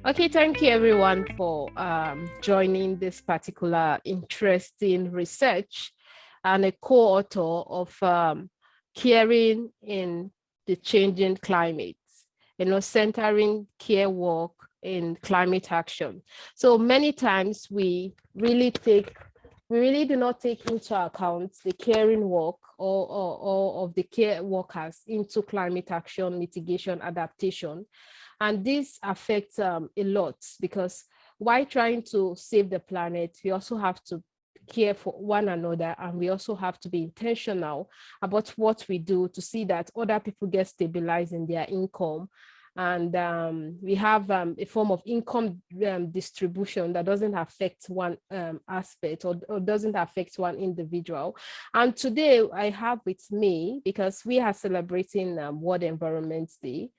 Okay, thank you everyone for joining this particular interesting research and a co-author of Caring in the Changing Climate, centering care work in climate action. So many times we really do not take into account the caring work or of the care workers into climate action, mitigation, adaptation. And this affects a lot because while trying to save the planet, we also have to care for one another, and we also have to be intentional about what we do to see that other people get stabilized in their income. And we have a form of income distribution that doesn't affect one aspect or doesn't affect one individual. And today I have with me, because we are celebrating World Environment Day,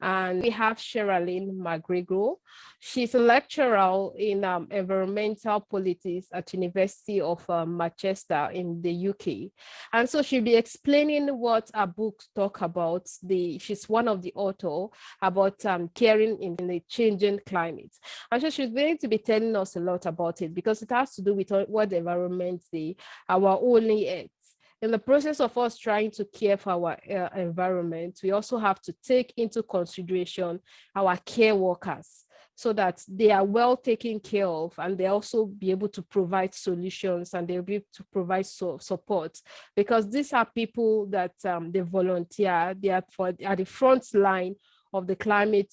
and we have Sherilyn Macgregor. She's a lecturer in environmental politics at University of Manchester in the UK. And so she'll be explaining what her books talk about. She's one of the authors about caring in the changing climate. And so she's going to be telling us a lot about it because it has to do with what the environment day, our only Earth. In the process of us trying to care for our environment, we also have to take into consideration our care workers so that they are well taken care of, and they also be able to provide solutions, and they'll be able to provide support, because these are people that they volunteer, they are at the front line of the climate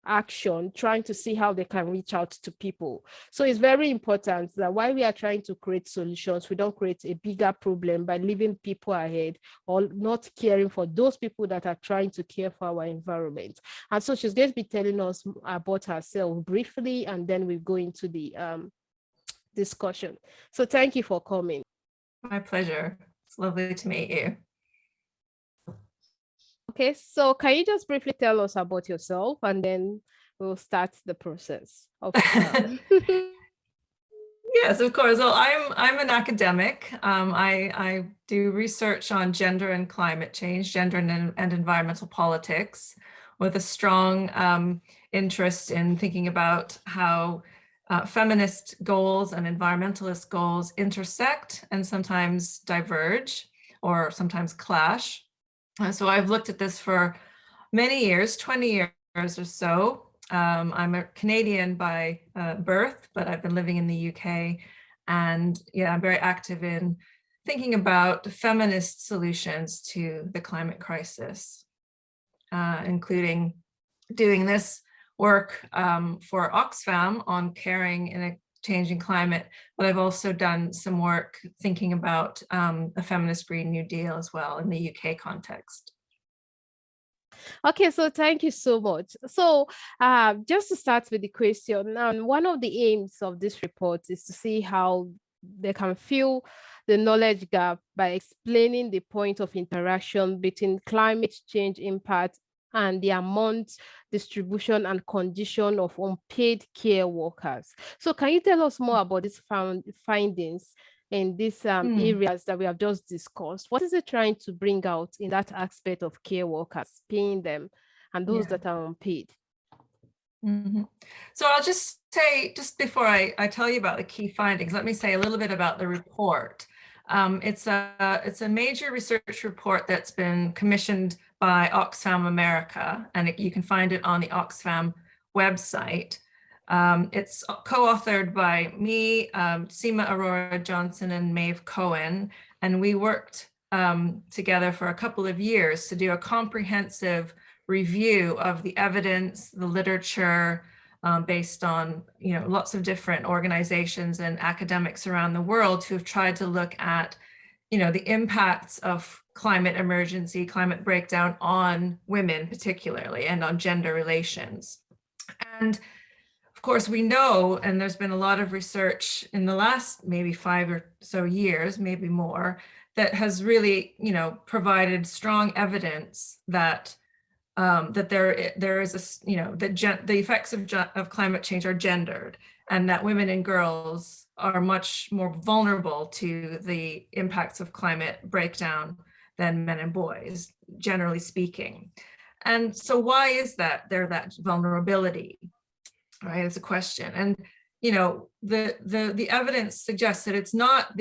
action, trying to see how they can reach out to people. So it's very important that while we are trying to create solutions, we don't create a bigger problem by leaving people ahead or not caring for those people that are trying to care for our environment. And so she's going to be telling us about herself briefly, and then we go into the discussion. So thank you for coming. My pleasure. It's lovely to meet you. Okay, so can you just briefly tell us about yourself, and then we'll start the process of Yes, of course. Well, I'm an academic. I do research on gender and climate change, gender and environmental politics, with a strong interest in thinking about how feminist goals and environmentalist goals intersect and sometimes diverge or sometimes clash. So I've looked at this for many years, 20 years or so. I'm a Canadian by birth, but I've been living in the UK. And yeah, I'm very active in thinking about feminist solutions to the climate crisis, including doing this work for Oxfam on caring in a changing climate, but I've also done some work thinking about a feminist Green New Deal as well in the UK context. Okay, so thank you so much. So just to start with the question, one of the aims of this report is to see how they can fill the knowledge gap by explaining the point of interaction between climate change impact and the amount, distribution, and condition of unpaid care workers. So can you tell us more about these findings in these areas that we have just discussed? What is it trying to bring out in that aspect of care workers, paying them, and those that are unpaid? So I'll just say, just before I tell you about the key findings, let me say a little bit about the report. It's a major research report that's been commissioned by Oxfam America, and you can find it on the Oxfam website. It's co-authored by me, Seema Aurora Johnson, and Maeve Cohen, and we worked together for a couple of years to do a comprehensive review of the evidence, the literature, based on lots of different organizations and academics around the world who have tried to look at the impacts of climate emergency, climate breakdown on women particularly, and on gender relations. And of course, we know, and there's been a lot of research in the last maybe 5 or so years, maybe more, that has really, provided strong evidence that that there is that the effects of climate change are gendered, and that women and girls are much more vulnerable to the impacts of climate breakdown than men and boys, generally speaking. And so why is that vulnerability? right? It's a question. And, you know, the evidence suggests that it's not,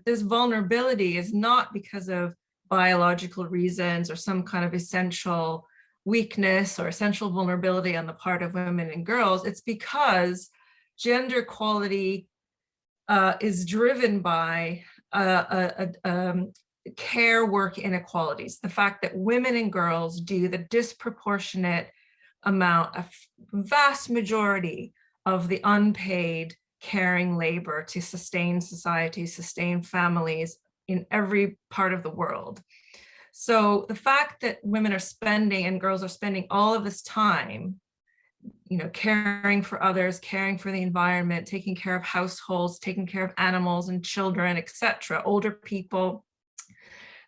this vulnerability is not because of biological reasons or some kind of essential weakness or essential vulnerability on the part of women and girls. It's because gender equality is driven by care work inequalities. The fact that women and girls do the disproportionate amount, a vast majority of the unpaid caring labor to sustain society, sustain families in every part of the world. So the fact that women are spending and girls are spending all of this time, you know, caring for others, caring for the environment, taking care of households, taking care of animals and children, etc., older people,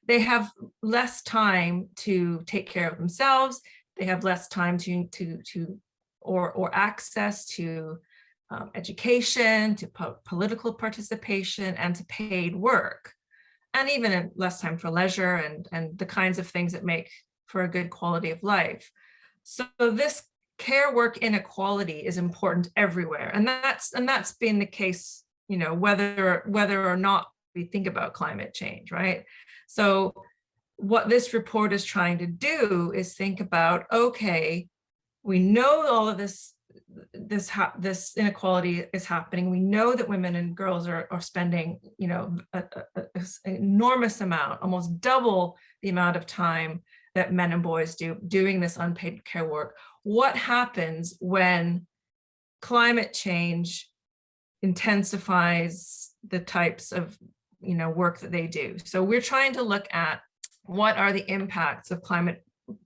they have less time to take care of themselves. They have less time or access to education, to political participation, and to paid work, and even less time for leisure and the kinds of things that make for a good quality of life. So this care work inequality is important everywhere, and that's been the case, you know, whether or not we think about climate change, right? So what this report is trying to do is think about, okay, we know all of this inequality is happening. We know that women and girls are spending, you know, an enormous amount, almost double the amount of time that men and boys do doing this unpaid care work. What happens when climate change intensifies the types of, you know, work that they do? So we're trying to look at what are the impacts of climate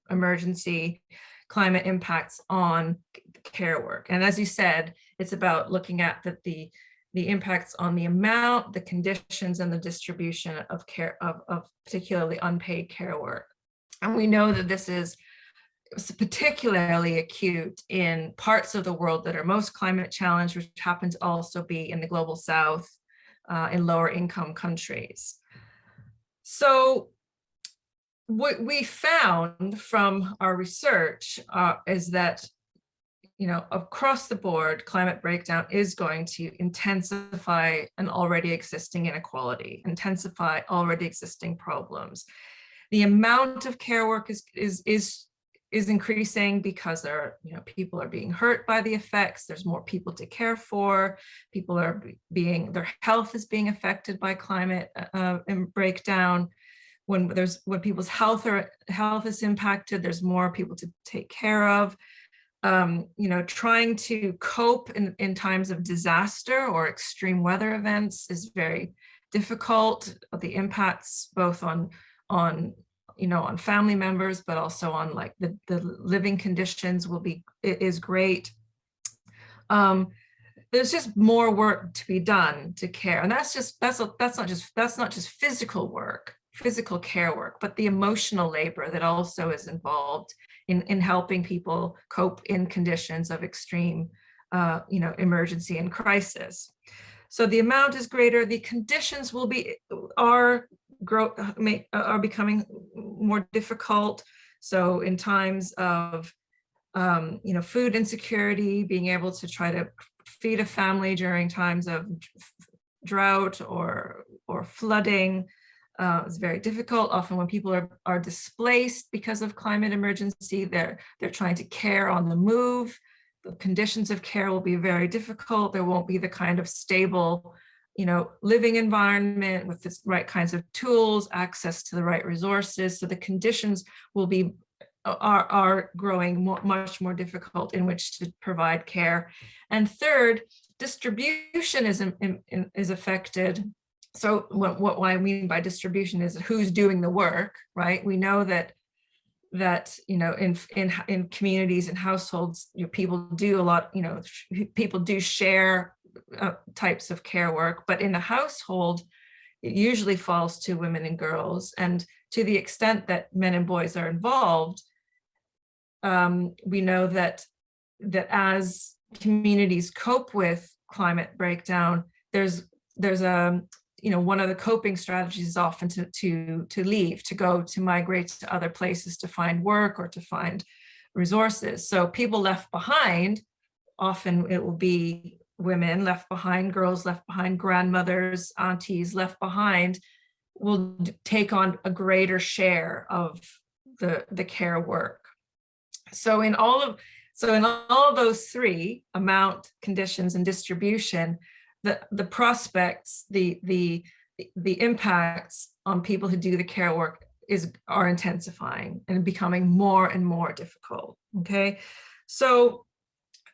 emergency, climate impacts on care work. And as you said, it's about looking at the impacts on the amount, the conditions, and the distribution of care, of particularly unpaid care work. And we know that this is particularly acute in parts of the world that are most climate challenged, which happen to also be in the global south, in lower income countries. So what we found from our research is that, you know, across the board, climate breakdown is going to intensify an already existing inequality, intensify already existing problems. The amount of care work is increasing because there are, you know, people are being hurt by the effects. There's more people to care for. People are their health is being affected by climate breakdown. When people's health is impacted, there's more people to take care of. You know, trying to cope in times of disaster or extreme weather events is very difficult. The impacts both on you know, on family members, but also on like the living conditions is great. There's just more work to be done to care, and that's not just physical work, physical care work, but the emotional labor that also is involved in helping people cope in conditions of extreme, you know, emergency and crisis. So the amount is greater. The conditions are becoming more difficult. So in times of, you know, food insecurity, being able to try to feed a family during times of drought or flooding is very difficult. Often when people are displaced because of climate emergency, they're trying to care on the move. The conditions of care will be very difficult. There won't be the kind of stable, you know, living environment with the right kinds of tools, access to the right resources. So the conditions are growing much more difficult in which to provide care. And third, distribution is affected. So what I mean by distribution is who's doing the work, right? We know that you know, in communities and households, you know, people do a lot, you know, people do share types of care work, but in a household, it usually falls to women and girls. And to the extent that men and boys are involved, we know that as communities cope with climate breakdown, there's a, you know, one of the coping strategies is often to leave, to migrate to other places to find work or to find resources. So people left behind often it will be women left behind, girls left behind, grandmothers, aunties left behind, will take on a greater share of the care work. So in all of those three, amount, conditions, and distribution, the prospects, the impacts on people who do the care work are intensifying and becoming more and more difficult. Okay, so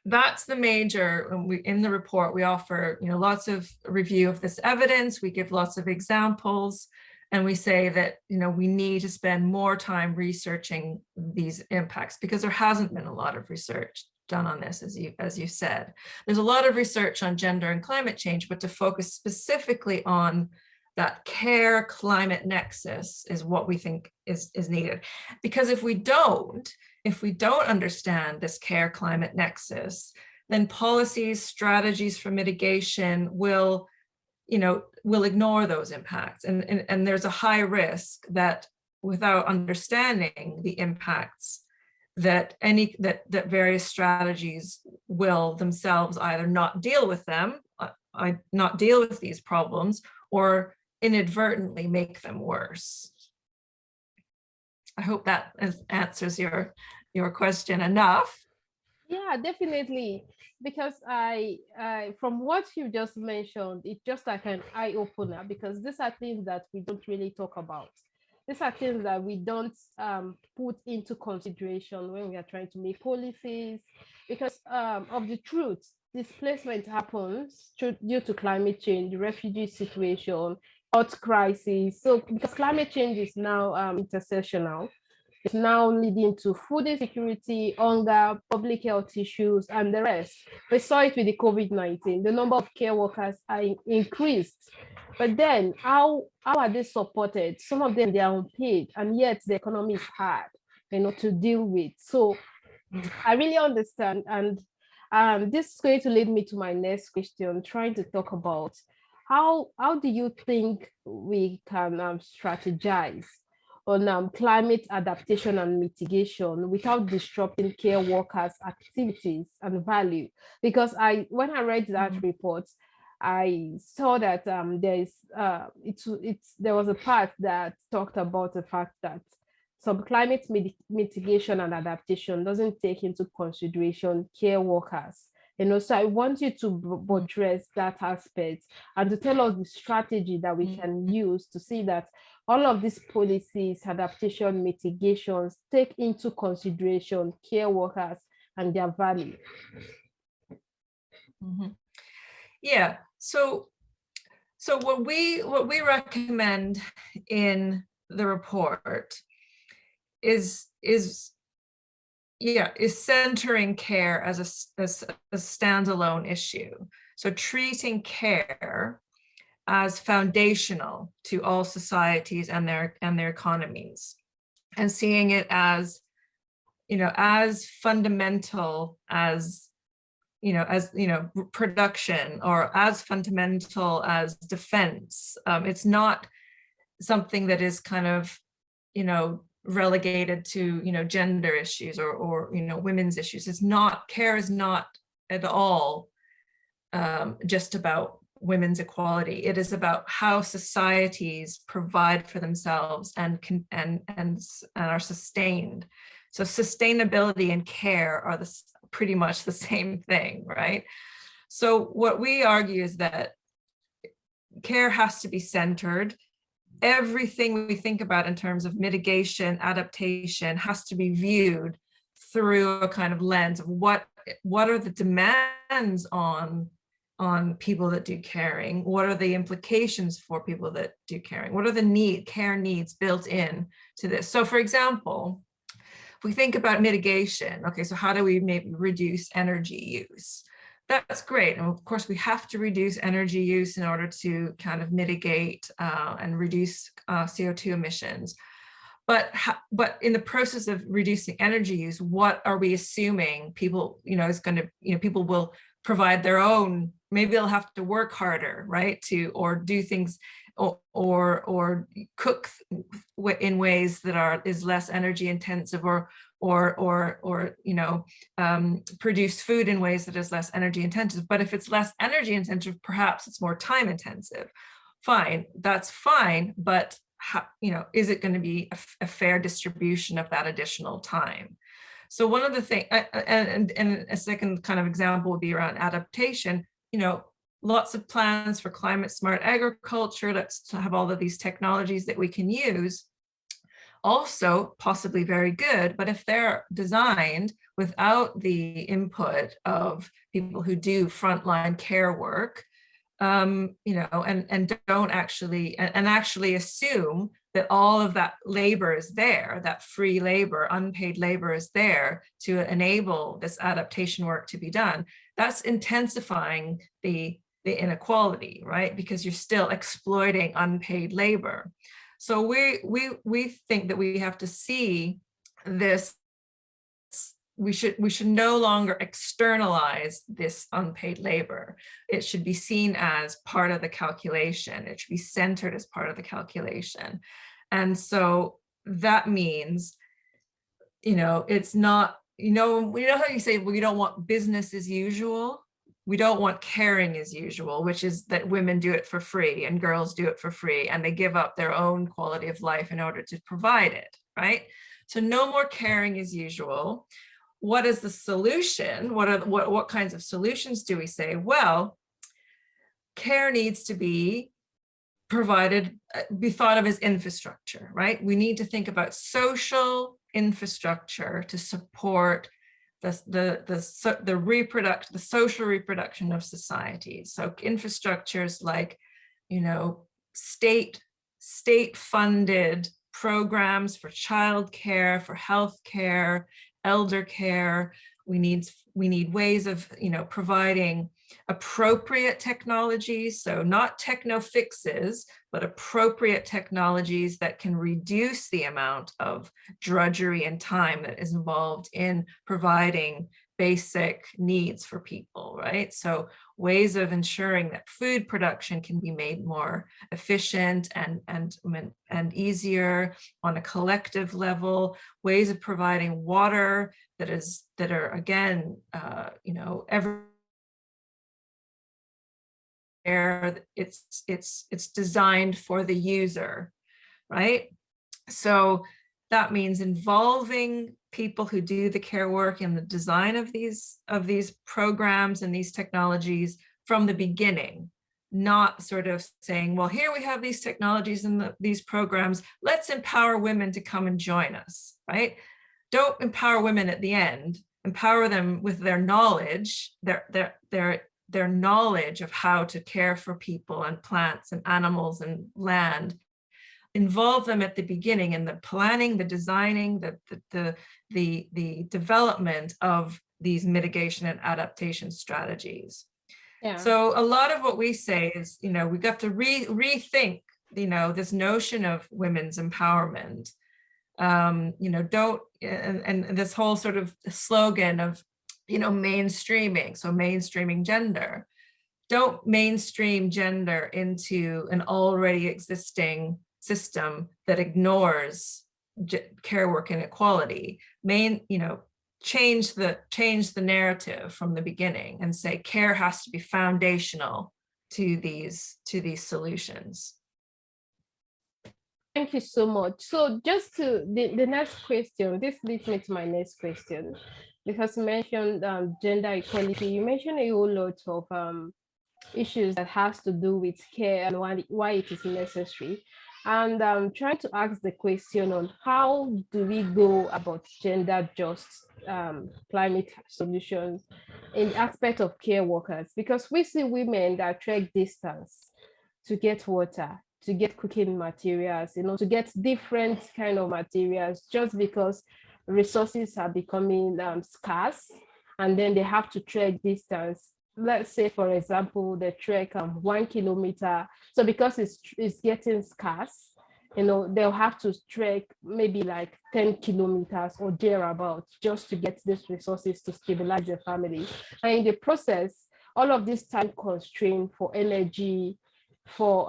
that's the major. In the report, we offer lots of review of this evidence. We give lots of examples, and we say that we need to spend more time researching these impacts, because there hasn't been a lot of research done on this, as you said. There's a lot of research on gender and climate change, but to focus specifically on that care climate nexus is what we think is needed. Because if we don't understand this care climate nexus, then policies, strategies for mitigation will ignore those impacts. And there's a high risk that without understanding the impacts, that various strategies will themselves either not deal with them, not deal with these problems, or inadvertently make them worse. I hope that answers your question enough. Yeah, definitely. Because I from what you just mentioned, it's just like an eye opener, because these are things that we don't really talk about. These are things that we don't put into consideration when we are trying to make policies, because of the truth. Displacement happens due to climate change, refugee situation, health crisis. So because climate change is now intersectional, it's now leading to food insecurity, hunger, public health issues, and the rest. We saw it with the COVID-19. The number of care workers are increased. But then how are they supported? Some of them, they are unpaid, and yet the economy is hard, to deal with. So I really understand. And this is going to lead me to my next question, trying to talk about how do you think we can strategize on climate adaptation and mitigation without disrupting care workers' activities and value? Because when I read that report, I saw that there was a part that talked about the fact that some climate mitigation and adaptation doesn't take into consideration care workers. So I want you to address that aspect and to tell us the strategy that we can use to see that all of these policies, adaptation, mitigations take into consideration care workers and their value. Mm-hmm. Yeah. So what we recommend in the report is centering care as a standalone issue. So treating care as foundational to all societies and their economies, and seeing it as as fundamental as production, or as fundamental as defense. It's not something that is kind of relegated to gender issues or women's issues. It's not, care is not at all just about women's equality. It is about how societies provide for themselves and are sustained. So sustainability and care are pretty much the same thing, right? So what we argue is that care has to be centered. Everything we think about in terms of mitigation, adaptation, has to be viewed through a kind of lens of what are the demands on people that do caring? What are the implications for people that do caring? What are the care needs built in to this? So for example, if we think about mitigation, okay, so how do we maybe reduce energy use? That's great. And of course, we have to reduce energy use in order to kind of mitigate and reduce CO2 emissions. But in the process of reducing energy use, what are we assuming people, people will provide their own, maybe they'll have to work harder, right? Or do things, or cook in ways that is less energy intensive, or produce food in ways that is less energy intensive. But if it's less energy intensive, perhaps it's more time intensive. Fine, that's fine, but is it going to be a fair distribution of that additional time? So one of the things, and a second kind of example would be around adaptation. Lots of plans for climate smart agriculture. Let's have all of these technologies that we can use. Also possibly very good, but if they're designed without the input of people who do frontline care work, and don't actually assume that all of that labor is there, that free labor, unpaid labor is there to enable this adaptation work to be done, that's intensifying the inequality, right? Because you're still exploiting unpaid labor. So we think that we have to see this. We should no longer externalize this unpaid labor. It should be seen as part of the calculation. It should be centered as part of the calculation. And so that means, it's not, how you say, well, we don't want business as usual. We don't want caring as usual, which is that women do it for free and girls do it for free, and they give up their own quality of life in order to provide it, right? So no more caring as usual. What is the solution? What kinds of solutions do we say? Well, care needs to be provided, be thought of as infrastructure, right? We need to think about social infrastructure to support the social reproduction of societies. So infrastructures like, state-funded programs for childcare, for healthcare, elder care. We need ways of providing appropriate technologies, so not techno fixes, but appropriate technologies that can reduce the amount of drudgery and time that is involved in providing basic needs for people, right? So ways of ensuring that food production can be made more efficient and easier on a collective level, ways of providing water that are again, it's designed for the user, right? So that means involving people who do the care work in the design of these programs and these technologies from the beginning, not sort of saying, well, here we have these technologies and these programs, let's empower women to come and join us, right? Don't empower women at the end, empower them with their knowledge, their knowledge of how to care for people and plants and animals and land. Involve them at the beginning in the planning, the designing, the development of these mitigation and adaptation strategies. Yeah. So a lot of what we say is, we got to rethink, this notion of women's empowerment. Don't, and this whole sort of slogan of, mainstreaming, so mainstreaming gender. Don't mainstream gender into an already existing system that ignores care work inequality. Change the narrative from the beginning and say care has to be foundational to these solutions. Thank you so much. So just to the next question, this leads me to my next question, because you mentioned gender equality. You mentioned a whole lot of issues that has to do with care and why it is necessary. And I'm trying to ask the question on how do we go about gender just climate solutions in the aspect of care workers, because we see women that trek distance to get water, to get cooking materials, to get different kind of materials, just because resources are becoming scarce, and then they have to trek distance. Let's say, for example, they trek 1 kilometer. So because it's getting scarce, they'll have to trek maybe like 10 kilometers or thereabouts just to get these resources to stabilize their family. And in the process, all of this time constraint for energy, for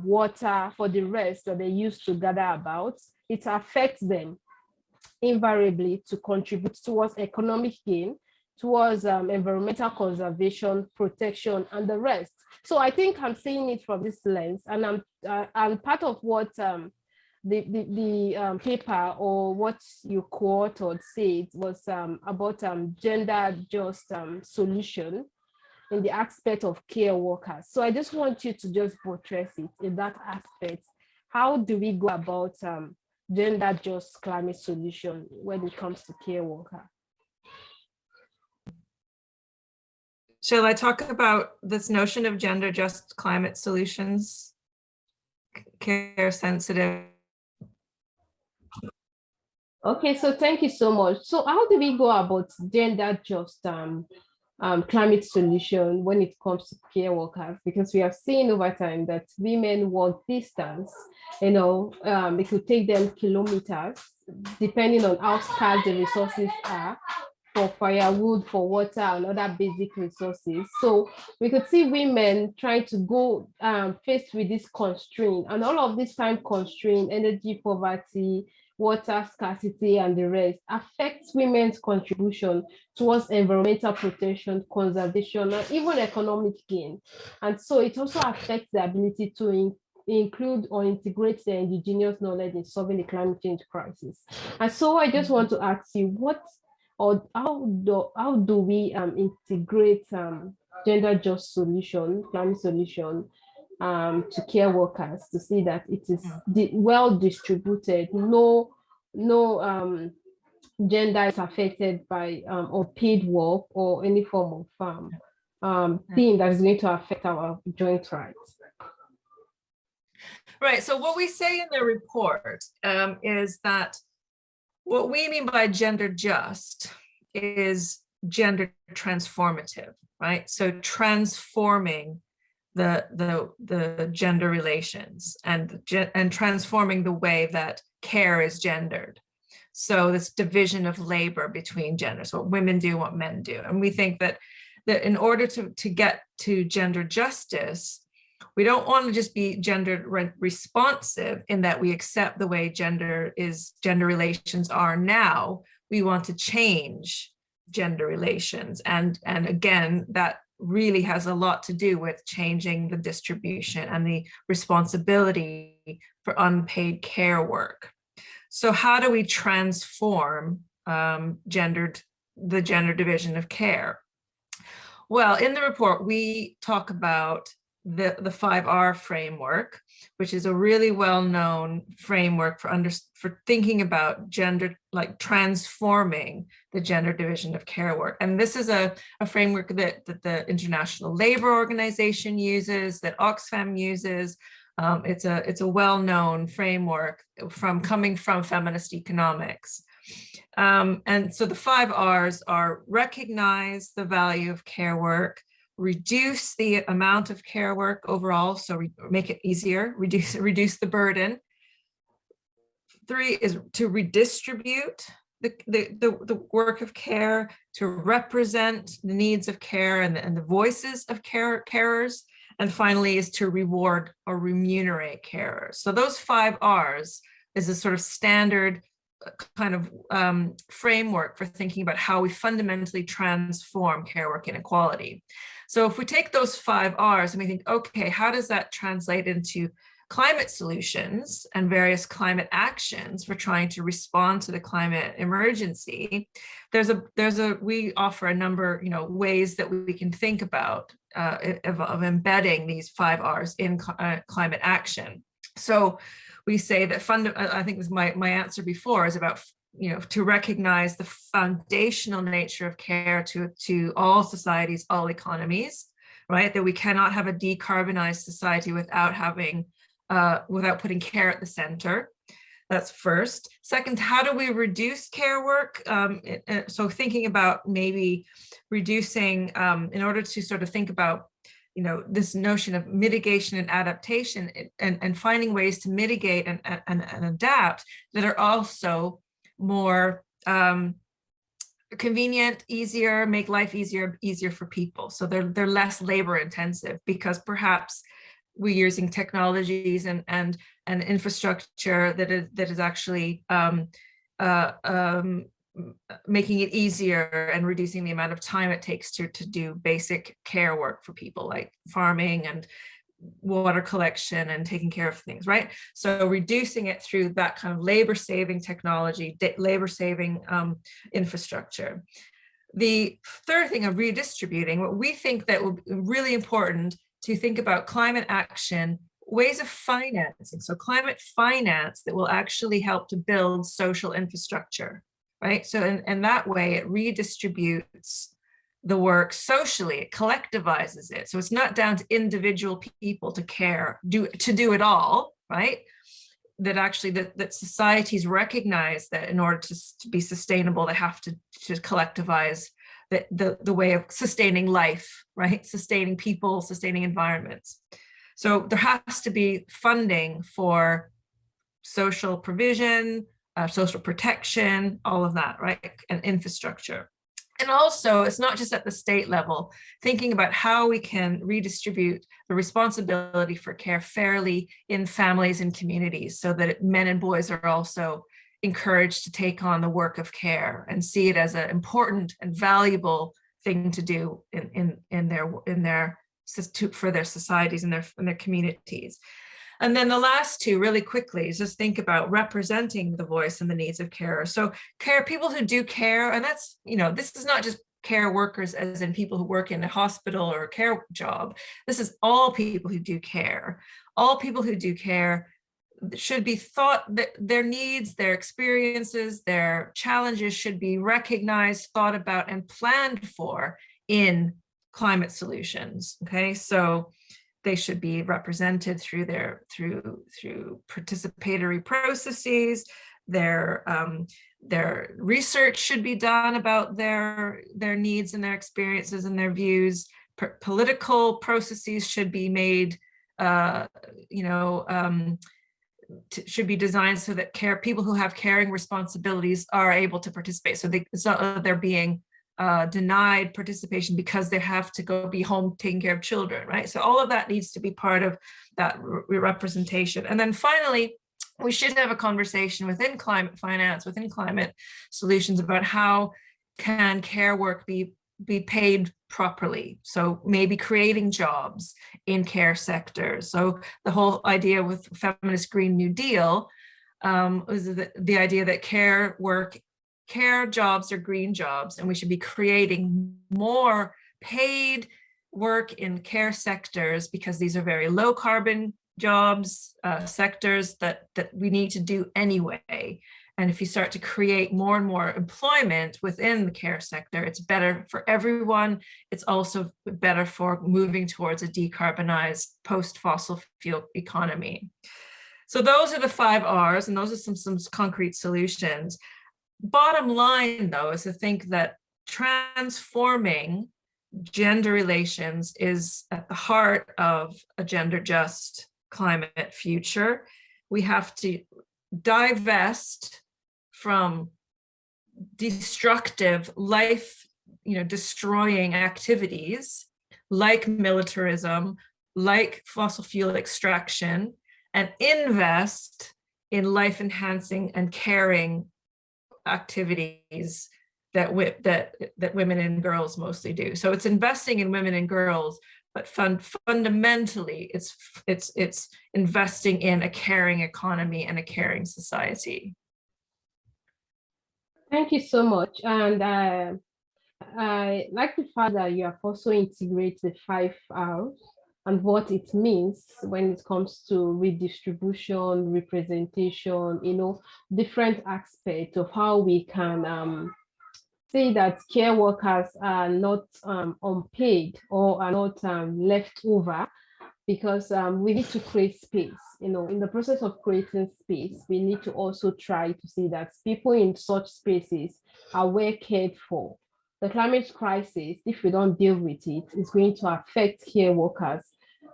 water, for the rest that they used to gather about, it affects them invariably to contribute towards economic gain, towards environmental conservation, protection, and the rest. So I think I'm seeing it from this lens, and and part of what the paper or what you co-authored said was about gender just solution in the aspect of care workers. So I just want you to just buttress it in that aspect. How do we go about gender just climate solution when it comes to care worker? Shall I talk about this notion of gender just climate solutions, care sensitive? Okay, so thank you so much. So how do we go about gender just climate solution when it comes to care workers? Because we have seen over time that women work distance, it could take them kilometers, depending on how scarce the resources are, for firewood, for water, and other basic resources. So we could see women trying to go faced with this constraint, and all of this time constraint, energy poverty, water scarcity, and the rest affects women's contribution towards environmental protection, conservation, and even economic gain. And so it also affects the ability to include or integrate the indigenous knowledge in solving the climate change crisis. And so I just want to ask you, how do we integrate gender just solution, climate solution to care workers to see that it is well distributed, no gender is affected by unpaid work or any form of thing that is going to affect our joint rights. Right. So what we say in the report is that what we mean by gender just is gender transformative, right? So transforming the gender relations and transforming the way that care is gendered. So this division of labor between genders, what women do, what men do. And we think that in order to get to gender justice, we don't want to just be gender responsive in that we accept the way gender relations are now. We want to change gender relations. And again, that really has a lot to do with changing the distribution and the responsibility for unpaid care work. So how do we transform the gender division of care? Well, in the report, we talk about the 5R framework, which is a really well-known framework for thinking about gender, like transforming the gender division of care work. And this is a framework that the International Labor Organization uses, that Oxfam uses. It's a well-known framework coming from feminist economics. And so the 5 R's are recognize the value of care work, reduce the amount of care work overall, so make it easier, reduce the burden. 3 is to redistribute the work of care, to represent the needs of care and the voices of carers. And finally is to reward or remunerate carers. So those 5 R's is a sort of standard kind of framework for thinking about how we fundamentally transform care work inequality. So if we take those 5 R's and we think, okay, how does that translate into climate solutions and various climate actions for trying to respond to the climate emergency? We offer a number, ways that we can think about of embedding these 5 R's in climate action. So we say that I think this my answer before is about to recognize the foundational nature of care to all societies, all economies, right? That we cannot have a decarbonized society without putting care at the center. That's first. Second, how do we reduce care work? So thinking about maybe reducing in order to sort of think about this notion of mitigation and adaptation and finding ways to mitigate and adapt that are also more convenient, easier, make life easier for people. So they're less labor intensive, because perhaps we're using technologies and infrastructure that is actually making it easier and reducing the amount of time it takes to do basic care work for people, like farming and water collection and taking care of things, right? So reducing it through that kind of labor-saving technology, labor-saving infrastructure. The third thing of redistributing, what we think that will be really important to think about climate action, ways of financing. So climate finance that will actually help to build social infrastructure, right? So in that way, it redistributes the work socially, it collectivizes it. So it's not down to individual people to do it all, right? That actually that societies recognize that in order to be sustainable, they have to collectivize the way of sustaining life, right? Sustaining people, sustaining environments. So there has to be funding for social provision, social protection, all of that, right? And infrastructure. And also, it's not just at the state level, thinking about how we can redistribute the responsibility for care fairly in families and communities so that men and boys are also encouraged to take on the work of care and see it as an important and valuable thing to do for their societies and their communities. And then the last two, really quickly, is just think about representing the voice and the needs of carers. So people who do care, and that's, this is not just care workers as in people who work in a hospital or a care job. This is all people who do care. All people who do care should be thought that their needs, their experiences, their challenges should be recognized, thought about, and planned for in climate solutions. Okay, so they should be represented through participatory processes. Their research should be done about their needs and their experiences and their views. Political processes should be made, should be designed so that people who have caring responsibilities are able to participate. So it's not that they're being denied participation because they have to go be home taking care of children, right? So all of that needs to be part of that representation. And then finally, we should have a conversation within climate finance, within climate solutions, about how can care work be paid properly. So maybe creating jobs in care sectors. So the whole idea with feminist Green New Deal was the idea that care jobs are green jobs, and we should be creating more paid work in care sectors because these are very low carbon jobs, sectors that we need to do anyway. And if you start to create more and more employment within the care sector, it's better for everyone. It's also better for moving towards a decarbonized post-fossil fuel economy. So those are the 5 R's, and those are some concrete solutions. Bottom line, though, is to think that transforming gender relations is at the heart of a gender just climate future. We have to divest from destructive, life, destroying activities like militarism, like fossil fuel extraction, and invest in life enhancing and caring activities that women and girls mostly do. So it's investing in women and girls, but fundamentally it's investing in a caring economy and a caring society. Thank you so much. And I like the fact that you have also integrated the 5 R's and what it means when it comes to redistribution, representation, different aspects of how we can say that care workers are not unpaid or are not left over, because we need to create space. In the process of creating space, we need to also try to see that people in such spaces are well cared for. The climate crisis, if we don't deal with it, is going to affect care workers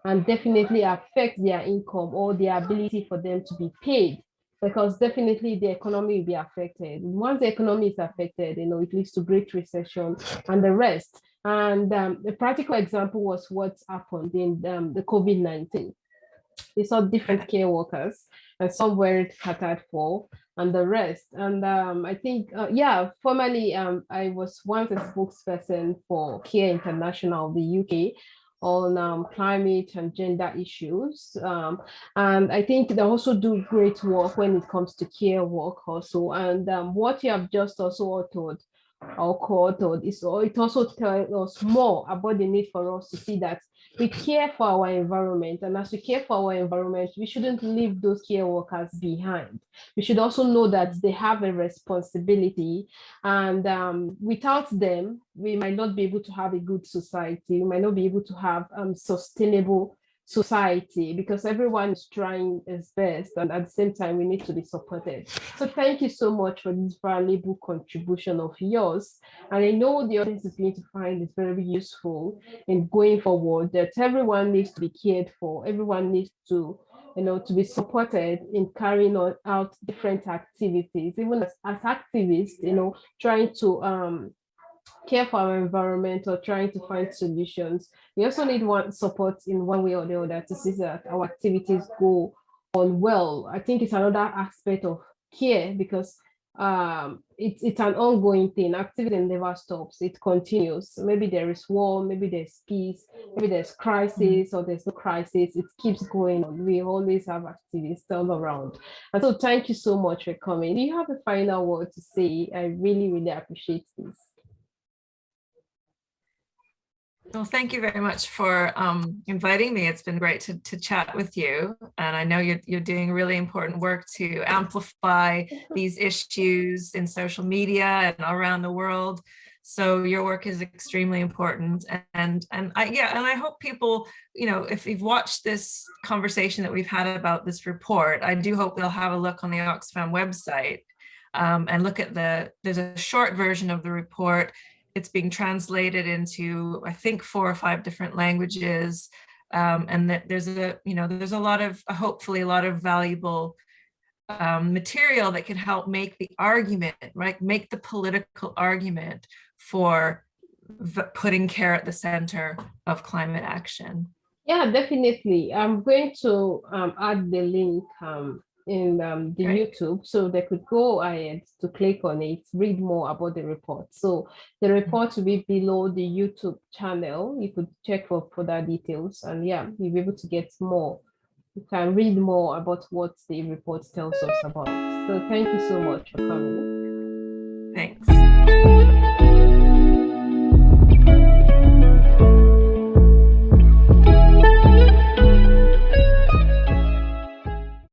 and definitely affect their income or their ability for them to be paid, because definitely the economy will be affected. Once the economy is affected, it leads to great recession and the rest. And the practical example was what happened in the COVID-19. They saw different care workers, and some were catered for, and the rest. And I think, yeah, formerly, I was once a spokesperson for Care International of the UK on climate and gender issues. And I think they also do great work when it comes to care work also. And what you have just also authored or co-authored is, it also tells us more about the need for us to see that we care for our environment, and as we care for our environment, we shouldn't leave those care workers behind. We should also know that they have a responsibility, and without them, we might not be able to have a good society. We might not be able to have sustainable society, because everyone is trying his best, and at the same time we need to be supported. So thank you so much for this valuable contribution of yours, and I know the audience is going to find it very useful in going forward, that everyone needs to be cared for, everyone needs to, to be supported in carrying out different activities, even as activists, trying to care for our environment or trying to find solutions. We also need one support in one way or the other to see that our activities go on well. I think it's another aspect of care, because it's an ongoing thing. Activity never stops, it continues. Maybe there is war, maybe there's peace, maybe there's crisis, or there's no crisis, it keeps going on. We always have activities all around. And so thank you so much for coming. Do you have a final word to say? I really, really appreciate this. Well, thank you very much for inviting me. It's been great to chat with you. And I know you're doing really important work to amplify these issues in social media and around the world. So your work is extremely important. And I hope people, if you've watched this conversation that we've had about this report, I do hope they'll have a look on the Oxfam website and look at there's a short version of the report. It's being translated into, I think, 4 or 5 different languages, and that there's a lot of, hopefully, a lot of valuable material that can help make the argument, right? Make the political argument for putting care at the center of climate action. Yeah, definitely. I'm going to add the link in the YouTube, so they could go ahead to click on it, read more about the report. So the report will be below the YouTube channel. You could check for further details, and yeah, you'll be able to get more. You can read more about what the report tells us about. So thank you so much for coming.